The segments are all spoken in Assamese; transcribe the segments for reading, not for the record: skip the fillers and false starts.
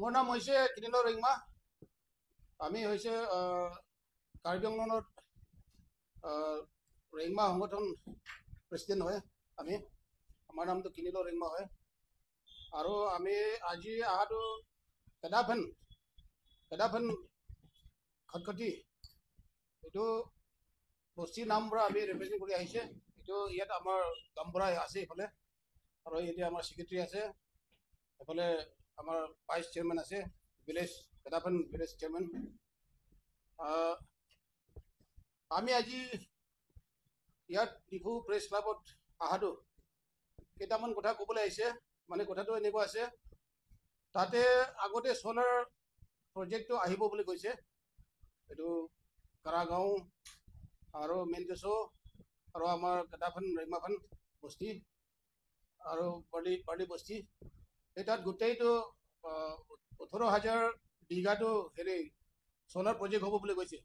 মোৰ নাম হৈছে কিনিল ৰিংমা। আমি হৈছে কাৰ্বি আংলঙত ৰিংমা সংগঠন প্ৰেচিডেণ্ট হয়। আমাৰ নামটো কিনিল ৰিংমা হয়। আৰু আমি আজি অহাটো কেদাফেন খটখটি এইটো বস্তিৰ নাম পৰা আমি ৰিপ্ৰেজেণ্ট কৰি আহিছে। এইটো ইয়াত আমাৰ গামবুঢ়া আছে এইফালে, আৰু এতিয়া আমাৰ ছেক্ৰেটাৰী আছে এইফালে, আমাৰ ভাইচ চেয়াৰমেন আছে, কেদাফেন ভিলেজ চেয়াৰমেন। আমি আজি ইয়াত ডিফু প্ৰেছ ক্লাবত অহাটো কেইটামান কথা ক'বলৈ আহিছে। মানে কথাটো এনেকুৱা আছে, তাতে আগতে চ'লাৰ প্ৰজেক্টটো আহিব বুলি কৈছে। এইটো কাৰাগাঁও আৰু মেনকেছো আৰু আমাৰ কেদাফেন ৰিংমাফেন বস্তি আৰু বাৰ্লি বস্তি, এই তাত গোটেইটো 18,000 বিঘাটো চ'লাৰ প্ৰজেক্ট হ'ব বুলি কৈছে।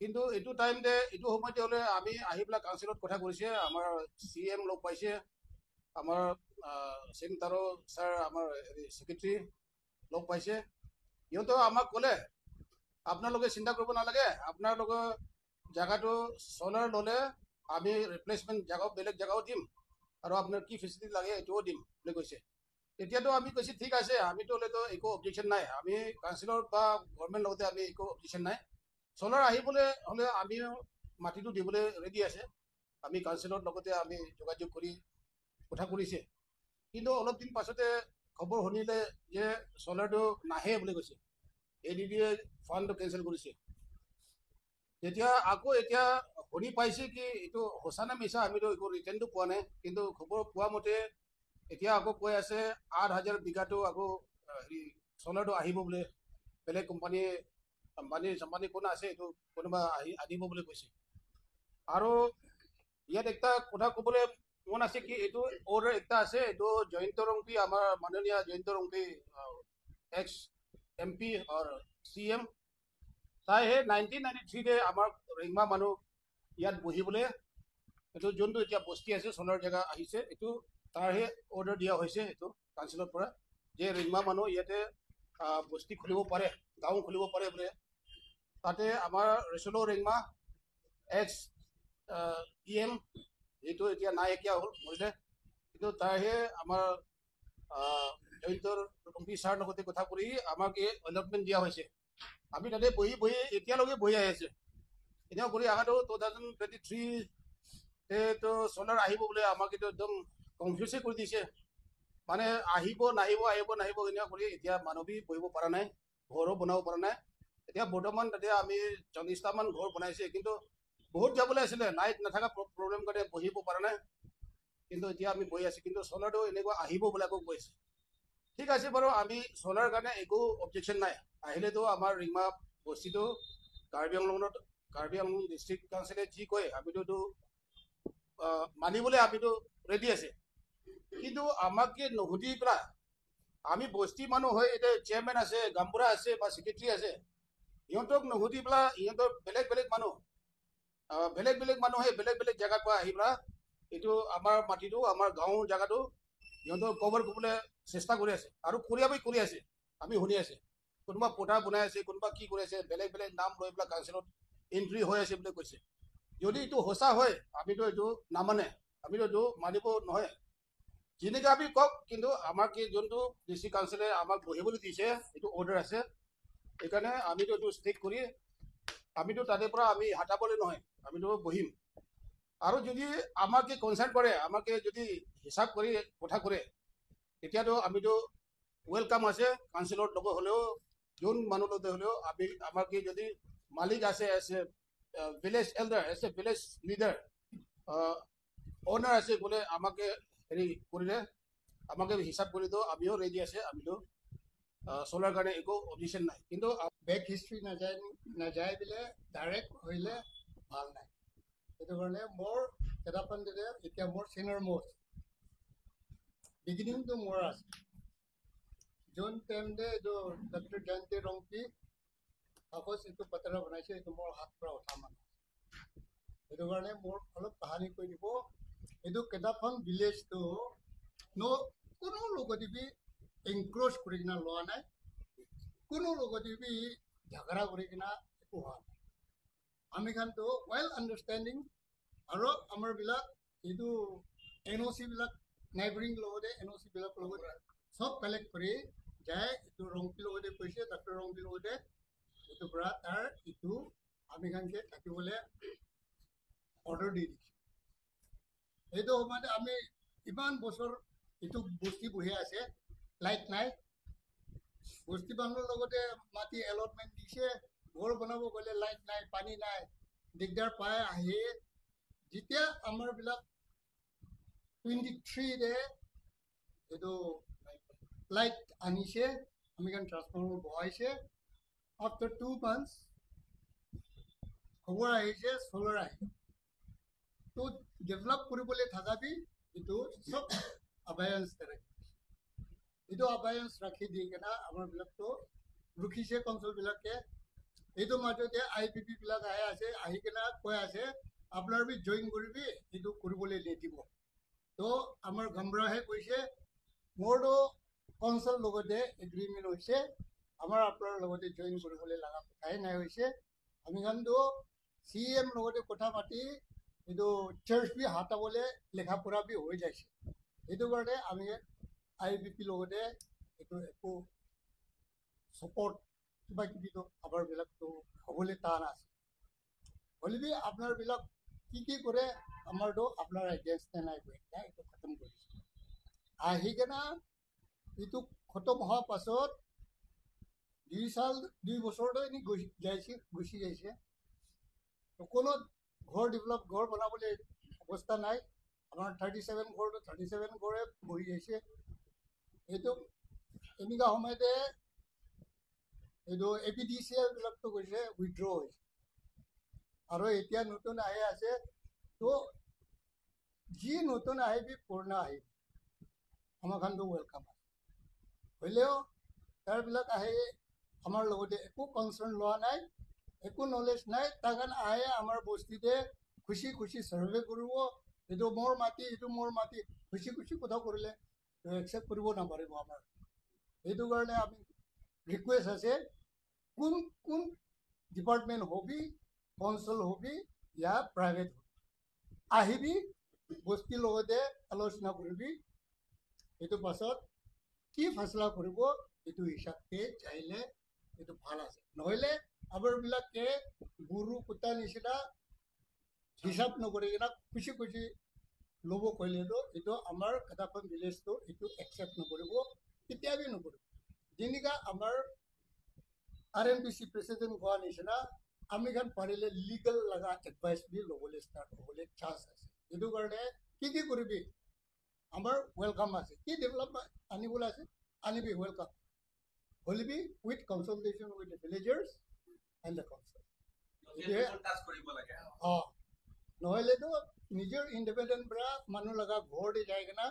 কিন্তু এইটো সময়তে হ'লে আমি আহি পেলাই কাউন্সিলত কথা কৰিছে, আমাৰ CM লগ পাইছে, আমাৰ চেণ্টাৰো ছাৰ, আমাৰ ছেক্ৰেটাৰী লগ পাইছে। সিহঁতেও আমাক ক'লে, আপোনালোকে চিন্তা কৰিব নালাগে, আপোনালোকৰ জেগাটো চ'লাৰ ল'লে আমি ৰিপ্লেচমেণ্ট বেলেগ জেগাও দিম, আৰু আপোনাৰ কি ফেচিলিটি লাগে এইটোও দিম বুলি কৈছে। তেতিয়াতো আমি কৈছোঁ ঠিক আছে, আমিতো হ'লেতো একো অবজেকশ্যন নাই, আমি কাউন্সিলৰ বা গভৰ্ণমেণ্ট লগতে আমি একো অবজেকশ্যন নাই। চ'লাৰ আহিবলৈ হ'লে আমি মাটিটো দিবলৈ ৰেডি আছে। আমি কাউন্সিলৰ লগতে আমি যোগাযোগ কৰি কথা কৰিছে। কিন্তু অলপ দিন পাছতে খবৰ শুনিলে যে চ'লাৰটো নাহে বুলি কৈছে, ADB-য়ে ফাণ্ডটো কেঞ্চেল কৰিছে। তেতিয়া আকৌ এতিয়া শুনি পাইছে কি এইটো সঁচা নে মিছা, আমিতো একো ৰিটাৰ্ণটো পোৱা নাই। কিন্তু খবৰ পোৱা মতে এতিয়া আকৌ কৈ আছে 8,000 বিঘাটো আকৌ চ'লাৰটো আহিব বোলে। বেলেগ কোম্পানী কোন আছে, এইটো কোনোবা আনিব বুলি কৈছে। আৰু ইয়াত একটা কথা ক'বলৈ মন আছে কি, এইটো অৰ্ডাৰ একটা আছে, এইটো জয়ন্ত ৰংপি, আমাৰ মাননীয় জয়ন্ত ৰংপি এক্স MP আৰু CM, তাই সেই 1993 আমাৰ ৰিংমা মানুহ ইয়াত বহিবলৈ, এইটো যোনটো এতিয়া বস্তি আছে চ'লাৰ জেগা আহিছে, এইটো তাৰহে অৰ্ডাৰ দিয়া হৈছে এইটো কাউন্সিলৰ পৰা, যে ৰিংমা মানুহ ইয়াতে বস্তি খুলিব পাৰে, গাঁও খুলিব পাৰে বোলে। তাতে আমাৰ ৰেচলো ৰিংমা এক্স EM, যিটো এতিয়া নাইকিয়া হ'ল, মৰিলে, কিন্তু তাৰহে আমাৰ জয়ন্ত ৰংপি ছাৰ লগতে কথা কৰি আমাক এই এলটমেণ্ট দিয়া হৈছে। আমি তাতে বহি এতিয়ালৈকে বহি আহি আছে। এনেও কৰি অহাটো 2023 চ'লাৰ আহিব বোলে, আমাক এইটো একদম কনফিউজে কৰি দিছে। মানে আহিব নাহিব এনেকুৱা কৰি এতিয়া মানুহ বহিব পৰা নাই, ঘৰো বনাব পৰা নাই। এতিয়া বৰ্তমান তাতে আমি 40টামান ঘৰ বনাইছে, কিন্তু বহুত যাবলৈ আছিলে, লাইট নাথাকা প্ৰব্লেম কাৰণে বহিব পৰা নাই। কিন্তু এতিয়া আমি বহি আছোঁ, কিন্তু চ'লাৰটো এনেকুৱা আহিব বোলে আকৌ কৈছে। ঠিক আছে বাৰু, আমি চ'লাৰ কাৰণে একো অবজেকশ্যন নাই। আহিলেতো আমাৰ ৰিংমা বস্তিটো কাৰ্বি আংলং ডিষ্ট্ৰিক্ট কাউন্সিলে যি কয় আমিতো মানিবলৈ আমিতো ৰেডি আছে। কিন্তু আমাক কি নুসুধি পেলাই, আমি বস্তি মানুহ হৈ এতিয়া চেয়াৰমেন আছে, গামবুঢ়া আছে বা ছেক্ৰেটাৰী আছে, সিহঁতক নুসুধি পেলাই সিহঁতৰ বেলেগ বেলেগ মানুহে বেলেগ বেলেগ জেগাৰ পৰা আহি পেলাই এইটো আমাৰ মাটিটো, আমাৰ গাঁৱৰ জেগাটো সিহঁতৰ কভাৰ কৰিবলৈ চেষ্টা কৰি আছে, আৰু কৰি আছে। আমি শুনি আছে, কোনোবা পটা বনাই আছে, কোনোবা কি কৰি আছে, বেলেগ বেলেগ নাম লৈ পেলাই কাউন্সিলত এণ্ট্ৰি হৈ আছে বুলি কৈছে। যদি এইটো সঁচা হয়, আমিতো এইটো নামানে, আমিতো এইটো মানিব নহয়। যেনেকৈ আমি কওক, কিন্তু আমাক এই যোনটো ডিষ্ট্ৰিক্ট কাউন্সিলে আমাক বহিবলৈ দিছে, এইটো অৰ্ডাৰ আছে, সেইকাৰণে আমিতো এইটো ষ্টিক কৰি আমিতো তাৰে পৰা আমি হটাবলৈ নহয়, আমিতো বহিম। আৰু যদি আমাকে কনচাৰ্ণ কৰে, আমাকে যদি হিচাপ কৰি কথা কৰে, তেতিয়াতো আমিতো ৱেলকাম আছে। কাউন্সিলৰ লগত হ'লেও, যোন মানুহ লগতে হ'লেও আমাকে যদি মালিক আছে, ভিলেজ এল্ডাৰ, ভিলেজ লিডাৰ, অনাৰ আছে বোলে, আমাকে কৰিলে আমাকে হিচাপ কৰি দিও, আমিও ৰেডি আছে, আমিতো চলাৰ কাৰণে একো অবজেকশ্যন নাই। কিন্তু বেক হিষ্ট্ৰী নাযায় বোলে, ডাইৰেক্ট কৰিলে ভাল নাই। সেইটো কাৰণে মোৰ কেদাফেন এতিয়া মোৰ চিনিয়ৰ মষ্ট বিগিনিংটো মোৰ আছে। যোন টাইমতে এইটো ডক্টৰ জয়ন্ত ৰংপি কাগজ এইটো পত্ৰ বনাইছে, এইটো মোৰ হাত পৰা উঠা মানুহ। সেইটো কাৰণে মোৰ অলপ কাহানি কৈ দিব। এইটো কেদাফেন ভিলেজটো কোনো লগতে এনক্ৰোচ কৰি কিনা লোৱা নাই কোনো লগতে বি ঝগড়া কৰি কিনা একো হোৱা নাই আমি খানতো ৱেল আণ্ডাৰষ্টেণ্ডিং আৰু আমাৰ বিলাক এইটো NOC বিলাক নাইবাৰিং লগতে NOC বিলাক লগতে সব কালেক্ট কৰি যায় এইটো ৰংপি লগতে কৈছে ডক্টৰ ৰংপি লগতে এইটো পৰা তাৰ এইটো আমি খানকে থাকিবলৈ অৰ্ডাৰ দি দিছে এইটো সময়তে আমি ইমান বছৰ এইটো বস্তি বহি আছে লাইট নাই বস্তি বান্ধৰ লগতে মাটি এলটমেণ্ট দিছে ঘৰ বনাব গ'লে লাইট নাই পানী নাই দিগদাৰ পাই আহি যেতিয়া আমাৰ বিলাক 23 ৰে এইটো লাইট আনিছে আমি কাৰণ ট্ৰান্সফৰ্মাৰ বহাইছে আফটাৰ 2 months খবৰ আহিছে সোলাৰ আহিছে তো ডেভেলপ কৰিবলৈ থাকাবি এইটো সব আবায়ান্স ৰাখি এইটো আবায়ান্স ৰাখি দি কিনা আমাৰ বিলাকতো ৰখিছে কনচল বিলাকে এইটো মাজতে IPP বিলাক আছে আহি কিনা কৈ আছে আপোনাৰ বি জইন কৰিবি এইটো কৰিবলৈ নিদিব তো আমাৰ গম্বৰাহে কৈছে মোৰতো কনচল লগতে এগ্ৰিমেণ্ট হৈছে আমাৰ আপোনাৰ লগতে জইন কৰিবলৈ লগা কথাই নাই হৈছে আমি খানতো CM লগতে কথা পাতি এইটো চাৰ্চ বি হাতাবলৈ লেখা পঢ়া বি হৈ যাইছে এইটো কাৰণে আমি IPP লগতে এইটো একো support কিবা কিবিটো আমাৰ বিলাকতো হ'বলৈ টান আছে হ'লেবি আপোনাৰ বিলাক কি কৰে আমাৰতো আপোনাৰ এগেইনষ্ট নাই গৈ এইটো খতম কৰিছে আহি কিনা এইটো খতম হোৱাৰ পাছত 2 বছৰতো এনে গুচি যাইছে কোনো ঘৰ ডেভেলপ ঘৰ বনাবলৈ অৱস্থা নাই আমাৰ 37 ঘৰটো 37 ঘৰে বহি যাইছে এইটো এনেকুৱা সময়তে এইটো APDCL বিলাকতো কৈছে উইথড্ৰ হৈছে আৰু এতিয়া নতুন আহি আছে তো যি নতুন আহিবি পুৰণা আহিবি আমাৰ খানতো ৱেলকাম আছে হ'লেও তাৰবিলাক আহি আমাৰ লগতে একো কনচাৰ্ণ লোৱা নাই একো নলেজ নাই তাৰ কাৰণে আহে আমাৰ বস্তিতে খুচি খুচি চাৰ্ভে কৰিব এইটো মোৰ মাটি এইটো মোৰ মাটি খুচি খুচি কথা কৰিলে একচেপ্ট কৰিব নাপাৰিব আমাৰ এইটো কাৰণে আমি ৰিকুৱেষ্ট আছে কোন কোন ডিপাৰ্টমেণ্ট হবি কনচল হবি ইয়া প্ৰাইভেট আহিবি বস্তিৰ লগতে আলোচনা কৰিবি এইটো পাছত কি ফেচলা কৰিব এইটো হিচাপে চাইলে এইটো ভাল আছে নহ'লে আমাৰ বিলাকে গুৰু কুটা নিচিনা হিচাপ নকৰি কিনা খুচি খুচি ল'ব কৰিলেতো এইটো আমাৰ কাটাপন ভিলেজটো এইটো একচেপ্ট নকৰিব কেতিয়াবি নকৰিব যেনেকা আমাৰ RMPC প্ৰেচিডেণ্ট হোৱা নিচিনা আমি খান পাৰিলে লিগেল লগা এডভাইচ বি ল'বলৈ ষ্টাৰ্ট হ'বলৈ চান্স আছে এইটো কাৰণে কি কৰিবি আমাৰ ৱেলকাম আছে কি ডেভেলপমেণ্ট আনিবলৈ আছে আনিবি ৱেলকাম হ'লেবি with consultation with the villagers and the council নহ'লেতো নিজৰ ইণ্ডিপেণ্ডেণ্ট পৰা মানুহ লগা ঘৰ দি যাই কিনা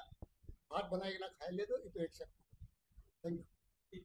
ভাত বনাই কিনা খাইলেতো এইটো একচেপ্ট থেংক ইউ